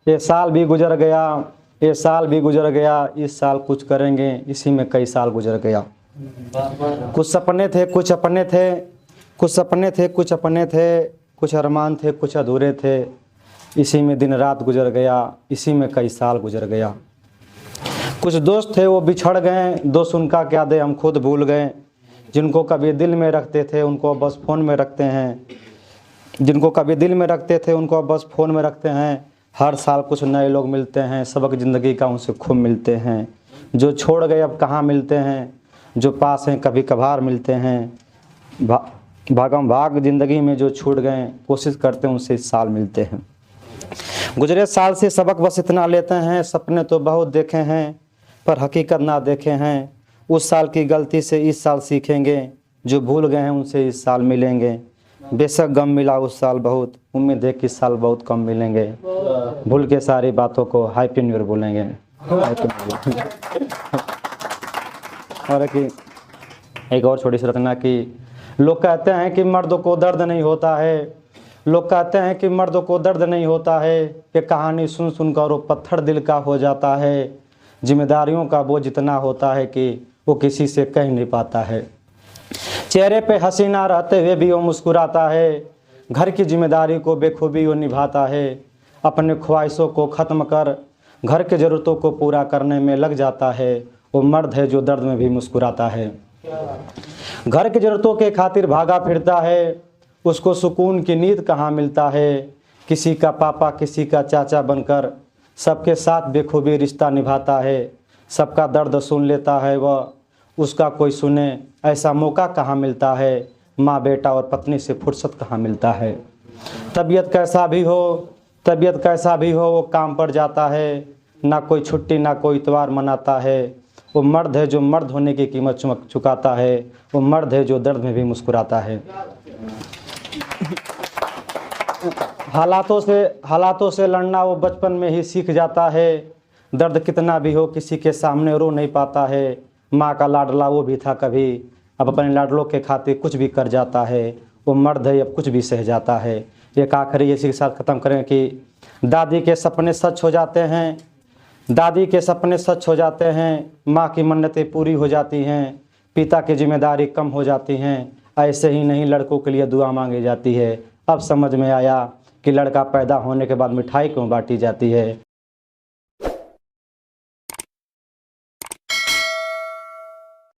ये साल भी गुजर गया, ये साल भी गुजर गया, इस साल कुछ करेंगे, इसी में कई साल गुजर गया। कुछ सपने थे कुछ अपने थे, कुछ सपने थे कुछ अपने थे, कुछ अरमान थे कुछ अधूरे थे, इसी में दिन रात गुजर गया, इसी में कई साल गुजर गया। कुछ दोस्त थे वो बिछड़ गए, दोस्त उनका क्या दे हम खुद भूल गए। जिनको कभी दिल में रखते थे उनको बस फ़ोन में रखते हैं, जिनको कभी दिल में रखते थे उनको बस फ़ोन में रखते हैं। हर साल कुछ नए लोग मिलते हैं, सबक ज़िंदगी का उनसे खूब मिलते हैं। जो छोड़ गए अब कहाँ मिलते हैं, जो पास हैं कभी कभार मिलते हैं। भागम भाग ज़िंदगी में जो छूट गए, कोशिश करते हैं उनसे इस साल मिलते हैं। गुजरे साल से सबक बस इतना लेते हैं, सपने तो बहुत देखे हैं पर हकीकत ना देखे हैं। उस साल की गलती से इस साल सीखेंगे, जो भूल गए हैं उनसे इस साल मिलेंगे। बेशक गम मिला उस साल बहुत, उम्मीद है कि इस साल बहुत कम मिलेंगे। भूल के सारी बातों को हैप्पी न्यू ईयर बोलेंगे। और एक और छोटी सी रचना की, लोग कहते हैं कि मर्द को दर्द नहीं होता है, लोग कहते हैं कि मर्द को दर्द नहीं होता है, कि कहानी सुन सुनकर वो पत्थर दिल का हो जाता है। जिम्मेदारियों का बोझ इतना होता है कि वो किसी से कह नहीं पाता है। चेहरे पे हंसी ना रहते हुए भी वो मुस्कुराता है, घर की जिम्मेदारी को बेखूबी वो निभाता है। अपने ख्वाहिशों को ख़त्म कर घर के ज़रूरतों को पूरा करने में लग जाता है। वो मर्द है जो दर्द में भी मुस्कुराता है। घर की ज़रूरतों के खातिर भागा फिरता है, उसको सुकून की नींद कहाँ मिलता है। किसी का पापा किसी का चाचा बनकर सबके साथ बेखूबी रिश्ता निभाता है। सबका दर्द सुन लेता है वह, उसका कोई सुने ऐसा मौका कहाँ मिलता है। माँ बेटा और पत्नी से फुर्सत कहाँ मिलता है। तबीयत कैसा भी हो, तबीयत कैसा भी हो, वो काम पर जाता है। ना कोई छुट्टी ना कोई इतवार मनाता है। वो मर्द है जो मर्द होने की कीमत चुकाता है। वो मर्द है जो दर्द में भी मुस्कुराता है। हालातों से लड़ना वो बचपन में ही सीख जाता है। दर्द कितना भी हो किसी के सामने रो नहीं पाता है। माँ का लाडला वो भी था कभी, अब अपने लाडलों के खातिर कुछ भी कर जाता है। वो मर्द है अब कुछ भी सह जाता है। एक आखिरी इसी के साथ ख़त्म करें कि दादी के सपने सच हो जाते हैं, दादी के सपने सच हो जाते हैं। माँ की मन्नतें पूरी हो जाती हैं, पिता की जिम्मेदारी कम हो जाती हैं। ऐसे ही नहीं लड़कों के लिए दुआ मांगी जाती है। अब समझ में आया कि लड़का पैदा होने के बाद मिठाई क्यों बांटी जाती है।